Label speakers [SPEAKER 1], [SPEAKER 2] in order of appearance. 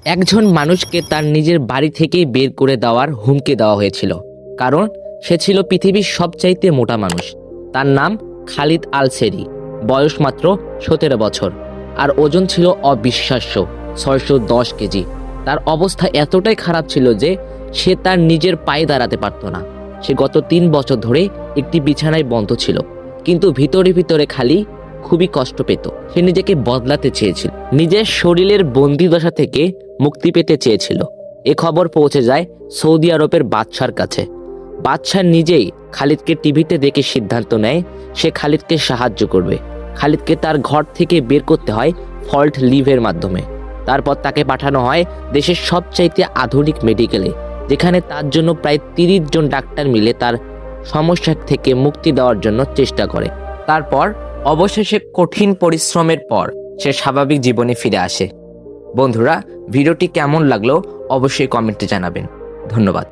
[SPEAKER 1] একজন মানুষকে তার নিজের বাড়ি থেকেই বের করে দেওয়ার হুমকি দেওয়া হয়েছিল, কারণ সে ছিল পৃথিবীর সবচাইতে মোটা মানুষ। তার নাম খালিদ আল সেরি। বয়স মাত্র 17 বছর আর ওজন ছিল অবিশ্বাস্য 610 কেজি। তার অবস্থা এতটাই খারাপ ছিল যে সে তার নিজের পায়ে দাঁড়াতে পারত না। সে গত 3 বছর ধরে একটি বিছানায় বন্ধ ছিল, কিন্তু ভিতরে ভিতরে খালি খুবই কষ্ট পেত। সে নিজেকে বদলাতে চেয়েছিল, নিজের শরীরের বন্দিদশা থেকে মুক্তি পেতে চেয়েছিল। এ খবর পৌঁছে যায় সৌদি আরবের বাদশার কাছে। বাদশা নিজেই খালিদকে টিভিতে দেখে সিদ্ধান্ত নেয় সে খালিদকে সাহায্য করবে। খালিদকে তার ঘর থেকে বের করতে হয় ফল্ট লিভের মাধ্যমে। তারপর তাকে পাঠানো হয় দেশের সবচাইতে আধুনিক মেডিকেলে, যেখানে তার জন্য প্রায় 30 জন ডাক্তার মিলে তার সমস্যা থেকে মুক্তি দেওয়ার জন্য চেষ্টা করে। তারপর অবশেষে কঠিন পরিশ্রমের পর সে স্বাভাবিক জীবনে ফিরে আসে। বন্ধুরা, ভিডিওটি কেমন লাগলো অবশ্যই কমেন্টে জানাবেন। ধন্যবাদ।